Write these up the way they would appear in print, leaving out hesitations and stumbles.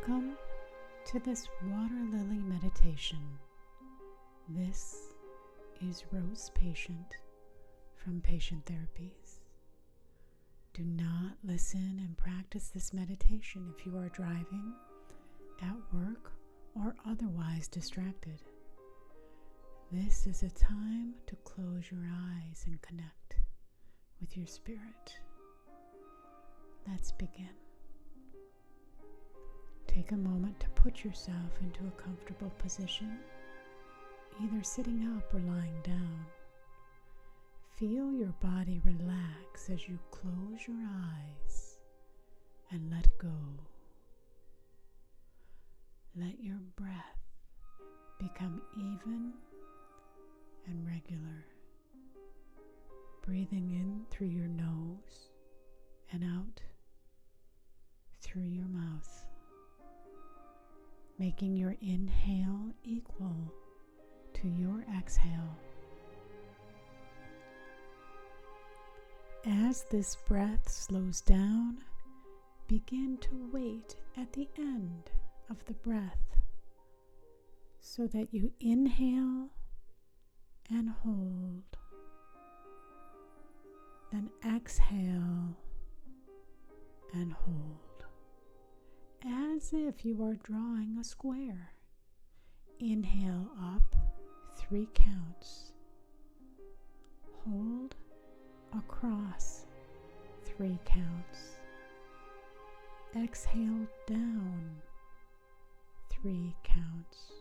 Welcome to this water lily meditation. This is Rose Patient from Patient Therapies. Do not listen and practice this meditation if you are driving, at work, or otherwise distracted. This is a time to close your eyes and connect with your spirit. Let's begin. Take a moment to put yourself into a comfortable position, either sitting up or lying down. Feel your body relax as you close your eyes and let go. Let your breath become even and regular, breathing in through your nose and out through your mouth, making your inhale equal to your exhale. As this breath slows down, begin to wait at the end of the breath so that you inhale and hold, then exhale and hold, as if you are drawing a square. Inhale up 3 counts, hold across 3 counts, exhale down 3 counts,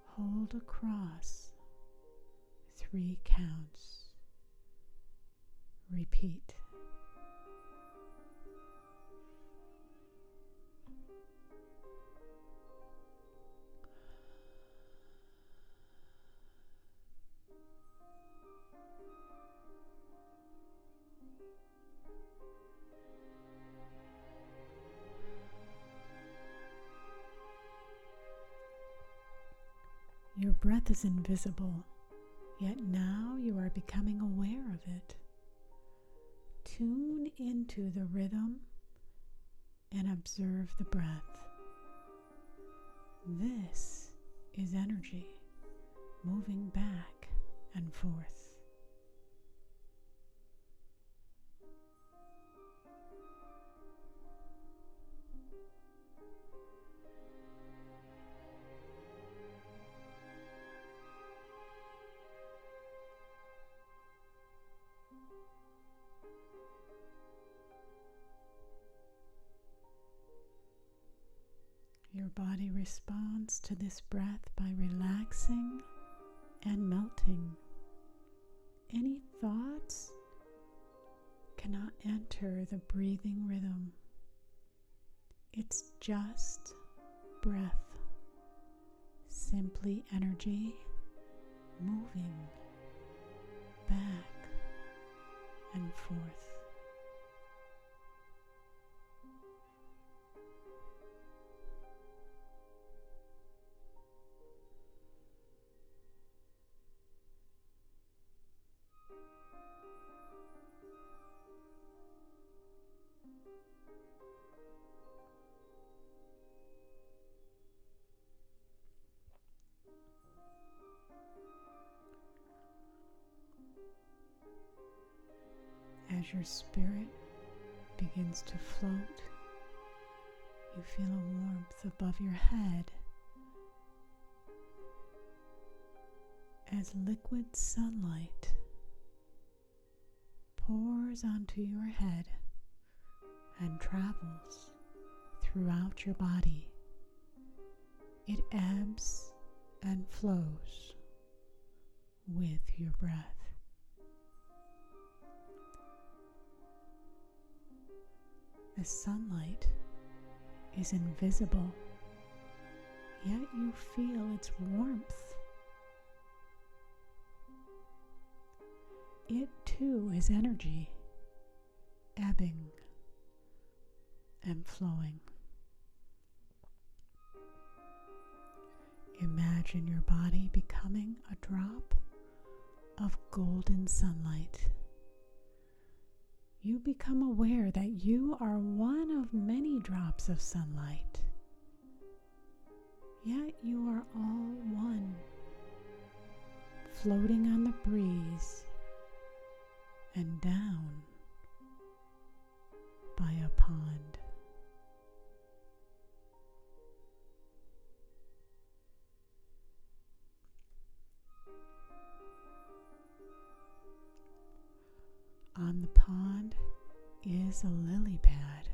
hold across 3 counts, repeat. Your breath is invisible, yet now you are becoming aware of it. Tune into the rhythm and observe the breath. This is energy moving back and forth. Your body responds to this breath by relaxing and melting. Any thoughts cannot enter the breathing rhythm. It's just breath, simply energy moving back and forth. As your spirit begins to float, you feel a warmth above your head as liquid sunlight pours onto your head and travels throughout your body. It ebbs and flows with your breath. The sunlight is invisible, yet you feel its warmth. It too is energy, ebbing and flowing. Imagine your body becoming a drop of golden sunlight. you become aware that you are one of many drops of sunlight. Yet you are all one, floating on the breeze and down by a pond. On the pond is a lily pad.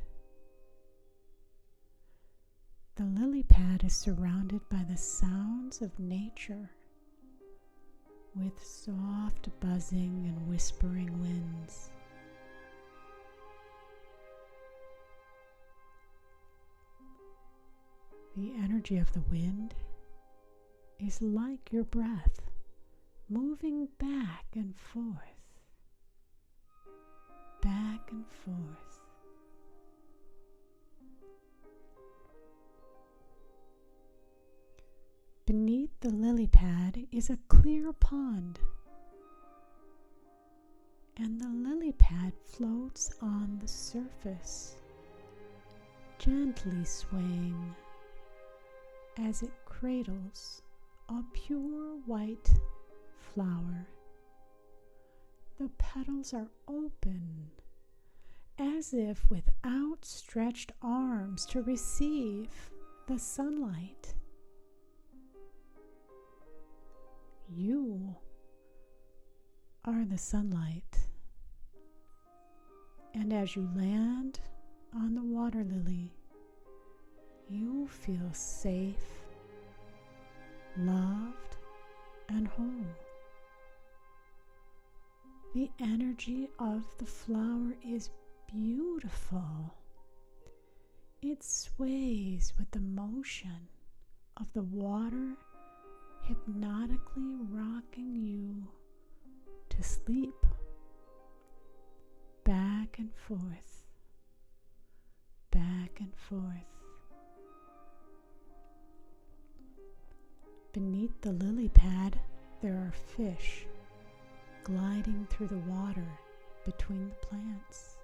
The lily pad is surrounded by the sounds of nature, with soft buzzing and whispering winds. The energy of the wind is like your breath, moving back and forth, back and forth. Beneath the lily pad is a clear pond, and the lily pad floats on the surface, gently swaying as it cradles a pure white flower. The petals are open, as if with outstretched arms to receive the sunlight. You are the sunlight, and as you land on the water lily, you feel safe, loved, and whole. The energy of the flower is beautiful. It sways with the motion of the water, hypnotically rocking you to sleep, back and forth, back and forth. Beneath the lily pad, there are fish gliding through the water between the plants.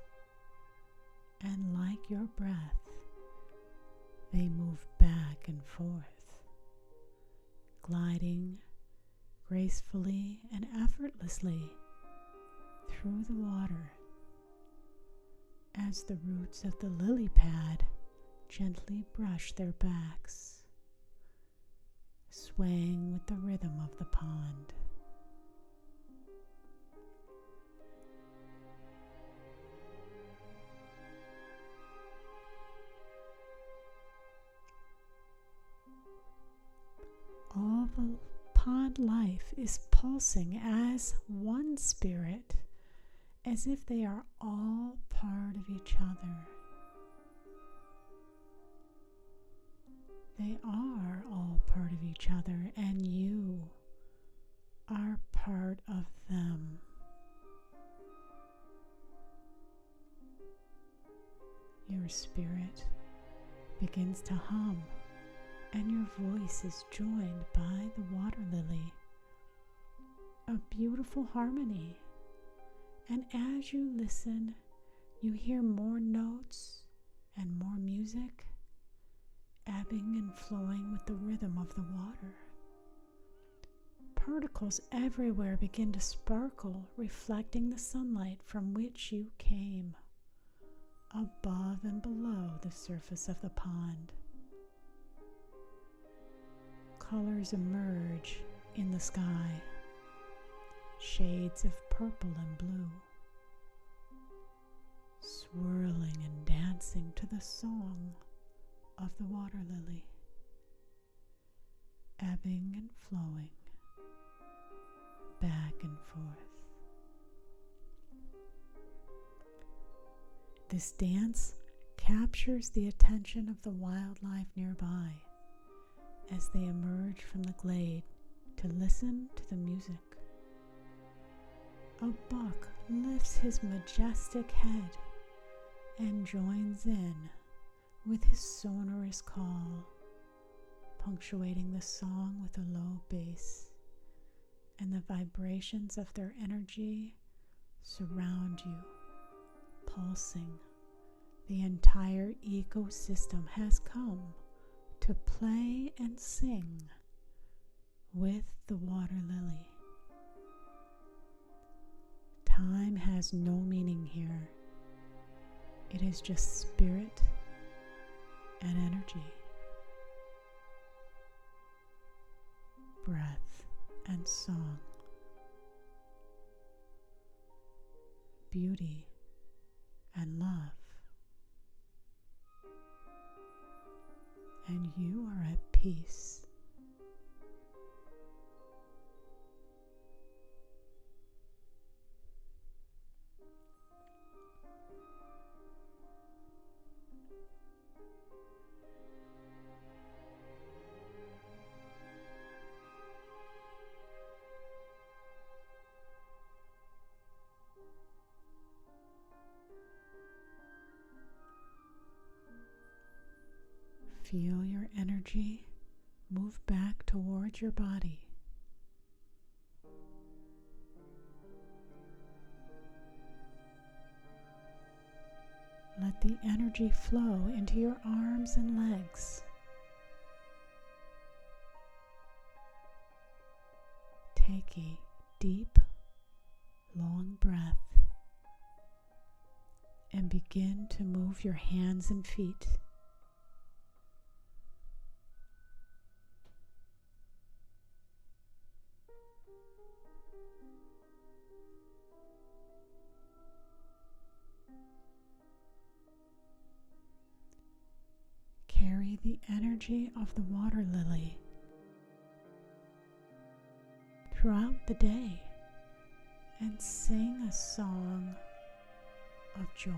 And like your breath, they move back and forth, gliding gracefully and effortlessly through the water as the roots of the lily pad gently brush their backs, swaying with the rhythm of the pond. All the pond life is pulsing as one spirit, as if they are all part of each other. They are all part of each other, and you are part of them. Your spirit begins to hum, and your voice is joined by the water lily. A beautiful harmony. And as you listen, you hear more notes and more music, ebbing and flowing with the rhythm of the water. Particles everywhere begin to sparkle, reflecting the sunlight from which you came, above and below the surface of the pond. Colors emerge in the sky, shades of purple and blue, swirling and dancing to the song of the water lily, ebbing and flowing back and forth. This dance captures the attention of the wildlife nearby as they emerge from the glade to listen to the music. A buck lifts his majestic head and joins in with his sonorous call, punctuating the song with a low bass, and the vibrations of their energy surround you, pulsing. The entire ecosystem has come to play and sing with the water lily. Time has no meaning here. It is just spirit and energy, breath and song, beauty and love. And you are at peace. Feel your energy move back towards your body. Let the energy flow into your arms and legs. Take a deep, long breath and begin to move your hands and feet. Carry the energy of the water lily throughout the day and sing a song of joy.